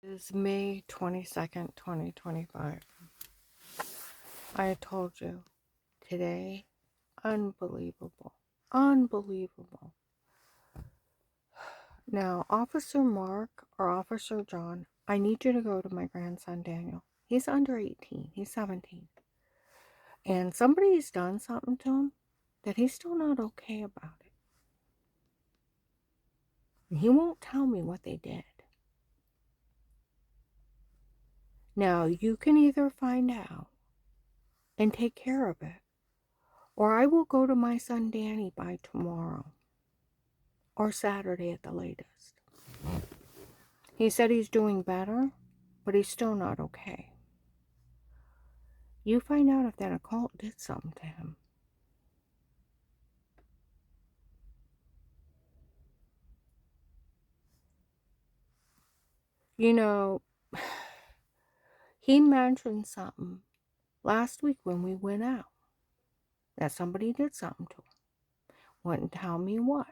It is May 22nd, 2025. I told you today, unbelievable. Unbelievable. Now, Officer Mark or Officer John, I need you to go to my grandson Daniel. He's under 18, he's 17. And somebody's done something to him that he's still not okay about it. And he won't tell me what they did. Now, you can either find out and take care of it, or I will go to my son Danny by tomorrow or Saturday at the latest. He said he's doing better, but he's still not okay. You find out if that occult did something to him. You know, he mentioned something last week when we went out, that somebody did something to him. Wouldn't tell me what.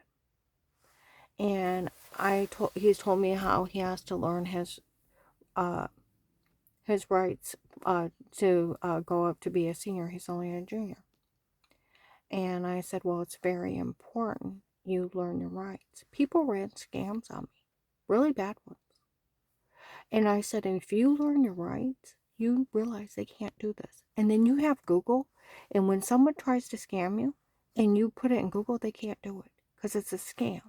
And he's told me how he has to learn his rights to go up to be a senior. He's only a junior. And I said, well, it's very important you learn your rights. People ran scams on me, really bad ones. And I said, if you learn your rights, you realize they can't do this. And then you have Google, and when someone tries to scam you and you put it in Google, they can't do it because it's a scam.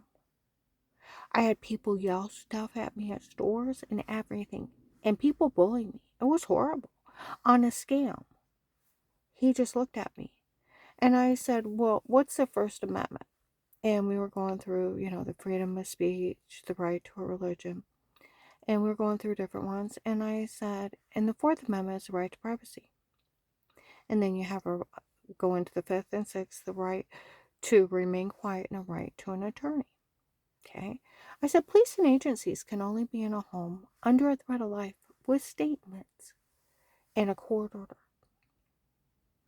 I had people yell stuff at me at stores and everything, and people bully me. It was horrible. On a scam. He just looked at me. And I said, well, what's the First Amendment? And we were going through, the freedom of speech, the right to a religion. And we were going through different ones. And I said, and the Fourth Amendment is the right to privacy. And then you have go into the Fifth and Sixth, the right to remain quiet and a right to an attorney. Okay? I said, police and agencies can only be in a home under a threat of life with statements and a court order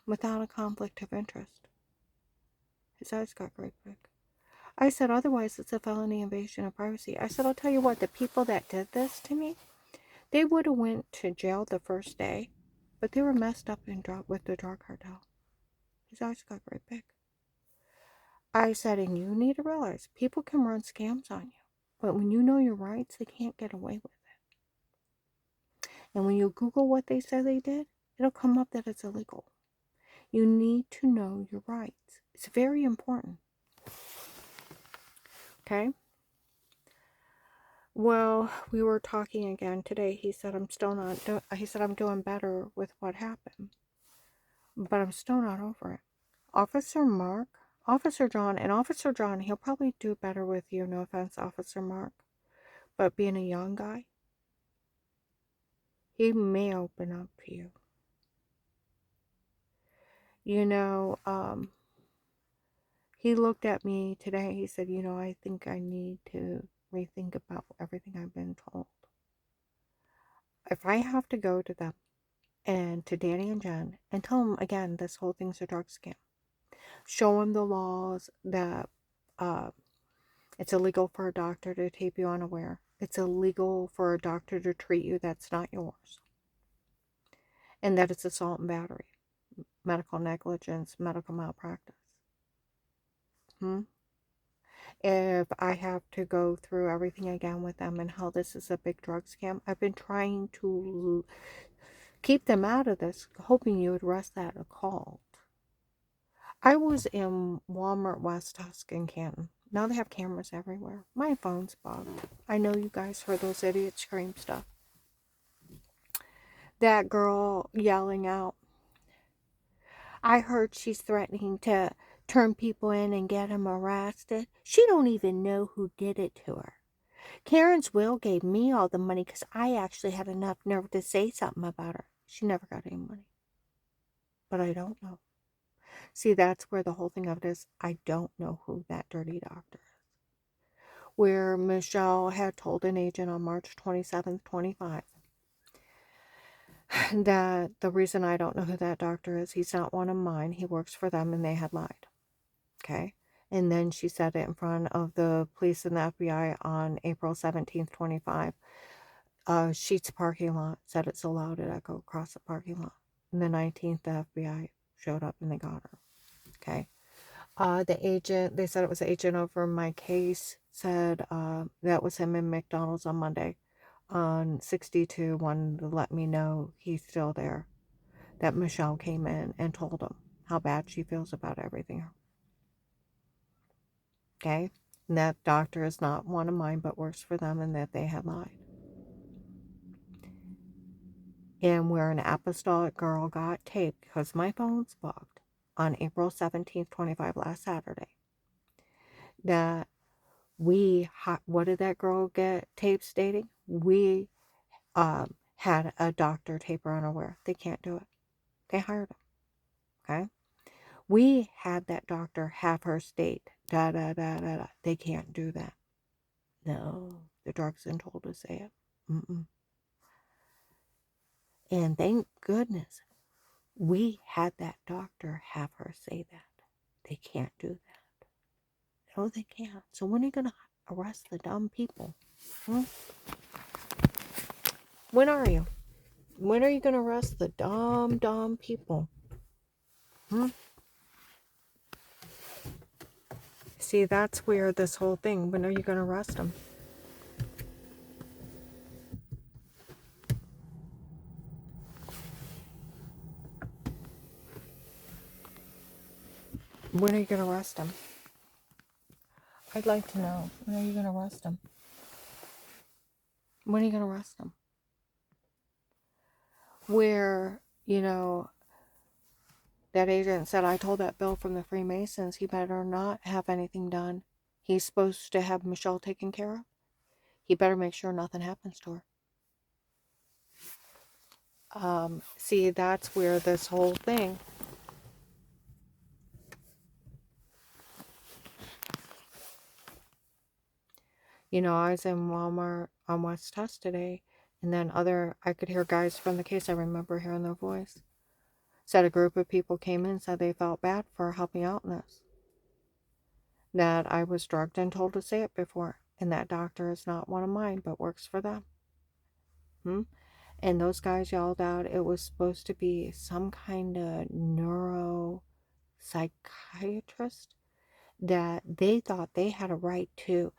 without a conflict of interest. His eyes got great big. I said, otherwise it's a felony invasion of privacy. I said, I'll tell you what, the people that did this to me, they would have went to jail the first day, but they were messed up with the drug cartel. His eyes got great big. I said, and you need to realize, people can run scams on you, but when you know your rights, they can't get away with it. And when you Google what they say they did, it'll come up that it's illegal. You need to know your rights. It's very important. Okay? Well, we were talking again today. He said, he said, I'm doing better with what happened, but I'm still not over it. Officer Mark, Officer John, and Officer John, he'll probably do better with you. No offense, Officer Mark, but being a young guy, he may open up to you. He looked at me today. He said, I think I need to rethink about everything I've been told. If I have to go to them and to Danny and Jen and tell them again this whole thing's a drug scam, show them the laws that it's illegal for a doctor to tape you unaware, it's illegal for a doctor to treat you that's not yours, and that it's assault and battery, medical negligence, medical malpractice. If I have to go through everything again with them and how this is a big drug scam, I've been trying to keep them out of this, hoping you would arrest that occult. I was in Walmart West Tuscan Canton. Now they have cameras everywhere. My phone's bugged. I know you guys heard those idiots scream stuff. That girl yelling out. I heard she's threatening to turn people in and get them arrested. She don't even know who did it to her. Karen's will gave me all the money because I actually had enough nerve to say something about her. She never got any money. But I don't know. See, that's where the whole thing of it is. I don't know who that dirty doctor is. Where Michelle had told an agent on March 27th, 25, that the reason I don't know who that doctor is, he's not one of mine. He works for them, and they had lied. Okay? And then she said it in front of the police and the FBI on April 17th, 25. Sheets parking lot said it's allowed to echo across the parking lot. And the 19th, the FBI showed up and they got her. Okay. The agent, they said it was the agent over my case, said that was him in McDonald's on Monday on 62, wanted to let me know he's still there. That Michelle came in and told him how bad she feels about everything. Okay? And that doctor is not one of mine, but works for them, and that they had lied. And where an apostolic girl got taped, because my phone's bugged, on April 17th, 25, last Saturday, that what did that girl get taped stating? We had a doctor tape her unaware. They can't do it. They hired him. Okay? We had that doctor have her state, da da da da da. They can't do that. No, the drug's been told to say it. Mm-mm. And thank goodness we had that doctor have her say that. They can't do that. No, they can't. So when are you going to arrest the dumb people? Hmm? When are you? When are you going to arrest the dumb people? Hmm? See, that's where this whole thing, when are you going to arrest them? When are you going to arrest them? I'd like to know. When are you going to arrest them? When are you going to arrest them? Where, that agent said, I told that Bill from the Freemasons he better not have anything done. He's supposed to have Michelle taken care of. He better make sure nothing happens to her. See, that's where this whole thing. I was in Walmart on West Test today, and then I could hear guys from the case. I remember hearing their voice. Said a group of people came in, said they felt bad for helping out in this. That I was drugged and told to say it before, and that doctor is not one of mine, but works for them. And those guys yelled out it was supposed to be some kind of neuropsychiatrist, that they thought they had a right to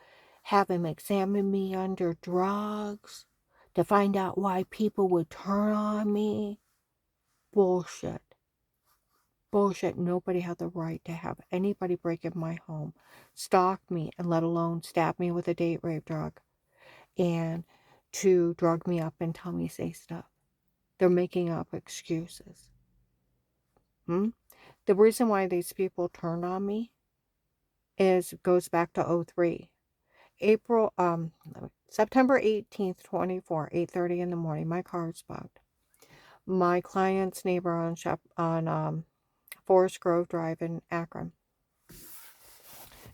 have him examine me under drugs to find out why people would turn on me. Bullshit. Bullshit. Nobody had the right to have anybody break in my home, stalk me, and let alone stab me with a date rape drug, and to drug me up and tell me say stuff. They're making up excuses. The reason why these people turned on me goes back to 03. September 18th, 24, 8:30 in the morning. My car's bugged. My client's neighbor on Forest Grove Drive in Akron,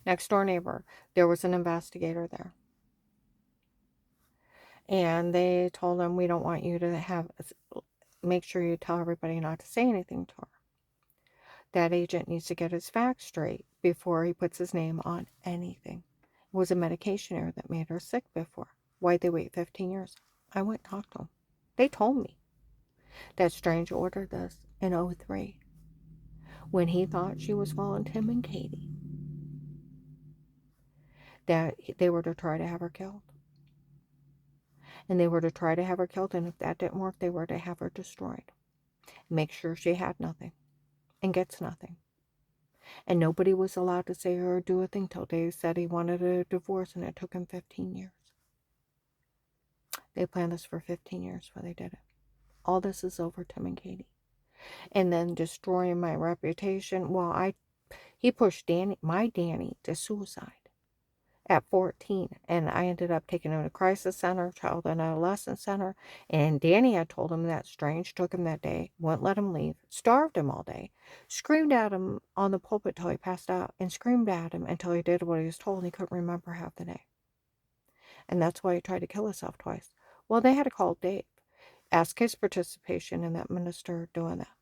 next door neighbor, there was an investigator there. And they told him, we don't want you to make sure you tell everybody not to say anything to her. That agent needs to get his facts straight before he puts his name on anything. It was a medication error that made her sick before. Why'd they wait 15 years? I went and talked to them. They told me that Strange ordered this in 03 when he thought she was following Tim and Katie, that they were to try to have her killed. And they were to try to have her killed, and if that didn't work, they were to have her destroyed. Make sure she had nothing and gets nothing. And nobody was allowed to say or do a thing till Dave said he wanted a divorce, and it took him 15 years. They planned this for 15 years before they did it. All this is over Tim and Katie. And then destroying my reputation. Well, he pushed my Danny to suicide at 14. And I ended up taking him to crisis center, child and adolescent center. And Danny had told him that Strange took him that day, wouldn't let him leave, starved him all day, screamed at him on the pulpit till he passed out, and screamed at him until he did what he was told, and he couldn't remember half the day. And that's why he tried to kill himself twice. Well, they had to call Dave, ask his participation in that minister doing that.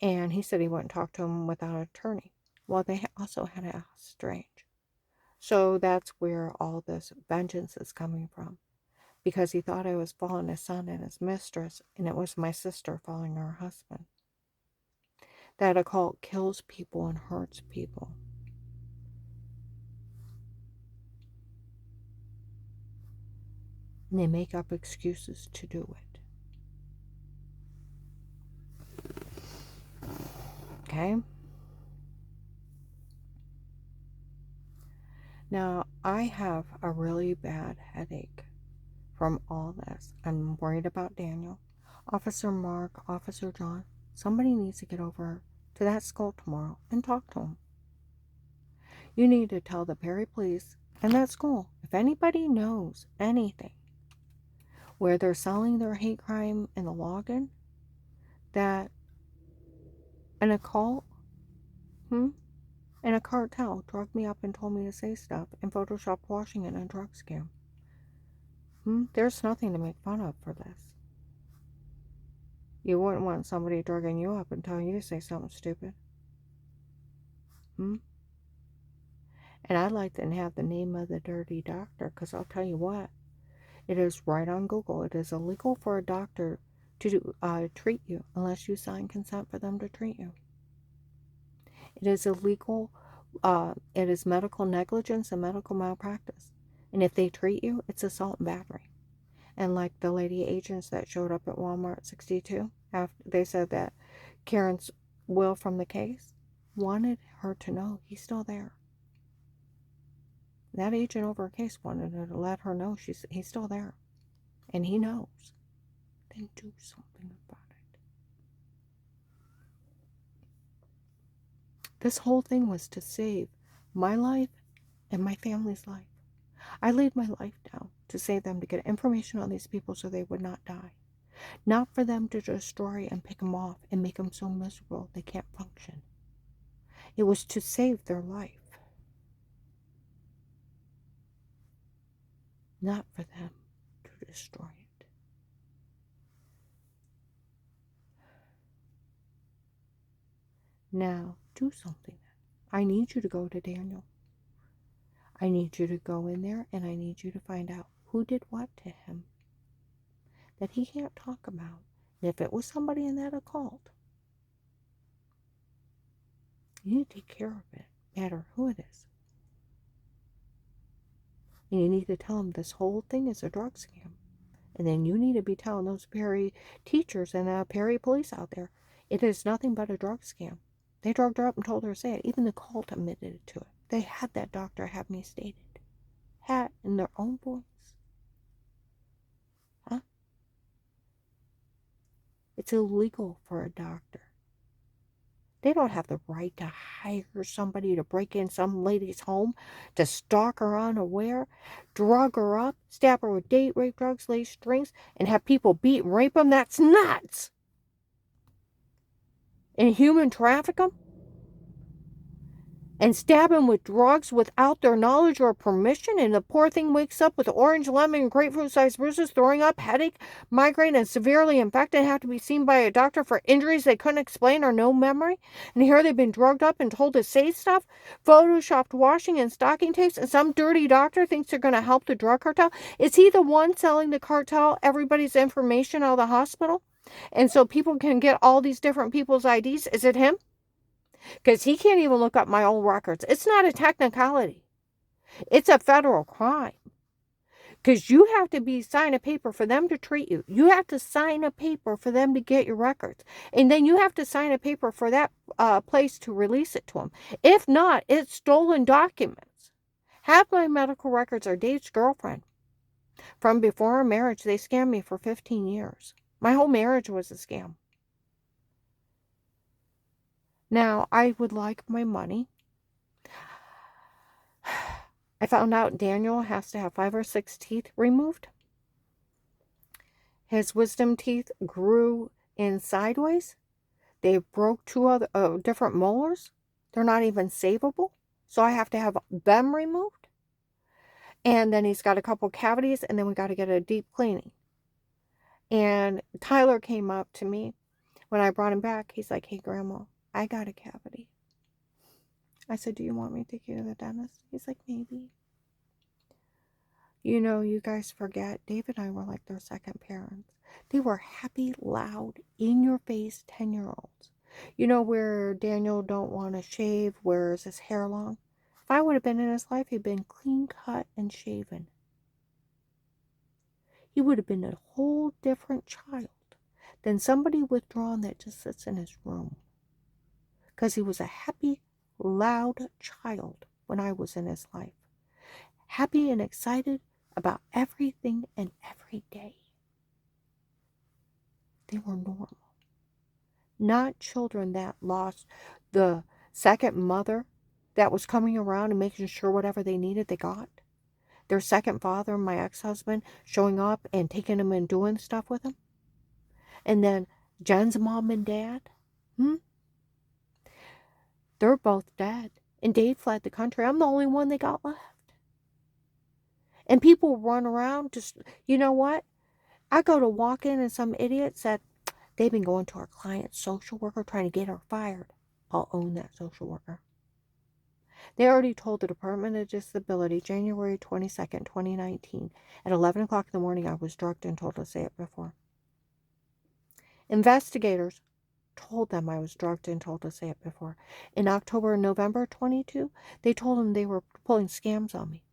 And he said he wouldn't talk to him without an attorney. Well, they also had to ask Strange. So that's where all this vengeance is coming from. because he thought I was following his son and his mistress, and it was my sister following her husband. That occult kills people and hurts people. And they make up excuses to do it. Okay? Now, I have a really bad headache from all this. I'm worried about Daniel. Officer Mark, Officer John, somebody needs to get over to that school tomorrow and talk to him. You need to tell the Perry Police and that school, if anybody knows anything where they're selling their hate crime in the login, that an occult, and a cartel drugged me up and told me to say stuff and photoshopped Washington a drug scam. There's nothing to make fun of for this. You wouldn't want somebody drugging you up and telling you to say something stupid. And I'd like to have the name of the dirty doctor, because I'll tell you what, it is right on Google. It is illegal for a doctor to treat you unless you sign consent for them to treat you. It is illegal. It is medical negligence and medical malpractice. And if they treat you, it's assault and battery. And like the lady agents that showed up at Walmart 62, after they said that Karen's will from the case wanted her to know he's still there. That agent over a case wanted her to let her know he's still there. And he knows. Then do something about it. This whole thing was to save my life and my family's life. I laid my life down to save them, to get information on these people so they would not die. Not for them to destroy and pick them off and make them so miserable they can't function. It was to save their life. Not for them to destroy it. Now, do something. I need you to go to Daniel. I need you to go in there and I need you to find out who did what to him that he can't talk about. And if it was somebody in that occult, you need to take care of it, no matter who it is. And you need to tell them this whole thing is a drug scam. And then you need to be telling those Perry teachers and the Perry police out there, it is nothing but a drug scam. They drugged her up and told her to say it. Even the cult admitted to it. They had that doctor have me stated. Had in their own voice. It's illegal for a doctor. They don't have the right to hire somebody to break in some lady's home, to stalk her unaware, drug her up, stab her with date rape drugs, lace strings, and have people beat and rape them. That's nuts. And human traffic them. And stab them with drugs without their knowledge or permission, and the poor thing wakes up with orange, lemon, and grapefruit-sized bruises, throwing up, headache, migraine, and severely infected, and have to be seen by a doctor for injuries they couldn't explain or no memory. And here they've been drugged up and told to say stuff, photoshopped washing and stocking tapes, and some dirty doctor thinks they're going to help the drug cartel. Is he the one selling the cartel everybody's information out of the hospital? And so people can get all these different people's IDs? Is it him? Because he can't even look up my old records. It's not a technicality. It's a federal crime. Because you have to sign a paper for them to treat you. You have to sign a paper for them to get your records. And then you have to sign a paper for that place to release it to them. If not, it's stolen documents. Half my medical records are Dave's girlfriend. From before our marriage, they scammed me for 15 years. My whole marriage was a scam. Now, I would like my money. I found out Daniel has to have 5 or 6 teeth removed. His wisdom teeth grew in sideways. They broke 2 other different molars. They're not even savable. So I have to have them removed. And then he's got a couple cavities, and then we got to get a deep cleaning. And Tyler came up to me when I brought him back. He's like, "Hey, Grandma, I got a cavity." I said, "Do you want me to take you to the dentist?" He's like, "Maybe." You know, you guys forget, Dave and I were like their second parents. They were happy, loud, in-your-face 10-year-olds. You know, where Daniel don't want to shave, wears his hair long. If I would have been in his life, he'd been clean cut and shaven. He would have been a whole different child than somebody withdrawn that just sits in his room. Because he was a happy, loud child when I was in his life. Happy and excited about everything and every day. They were normal. Not children that lost the second mother that was coming around and making sure whatever they needed they got. Their second father, my ex-husband, showing up and taking them and doing stuff with them. And then Jen's mom and dad, they're both dead. And Dave fled the country. I'm the only one they got left. And people run around just, you know what? I go to walk in and some idiot said, they've been going to our client's social worker trying to get her fired. I'll own that social worker. They already told the Department of Disability January 22nd, 2019. At 11 o'clock in the morning, I was drugged and told to say it before. Investigators told them I was drugged and told to say it before. In October and November 22, they told them they were pulling scams on me.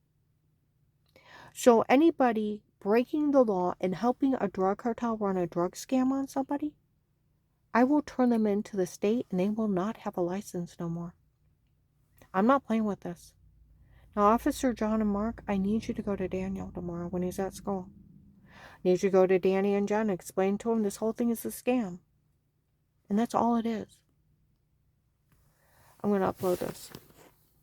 So anybody breaking the law and helping a drug cartel run a drug scam on somebody, I will turn them into the state and they will not have a license no more. I'm not playing with this. Now, Officer John and Mark, I need you to go to Daniel tomorrow when he's at school. I need you to go to Danny and Jen and explain to him this whole thing is a scam. And that's all it is. I'm going to upload this.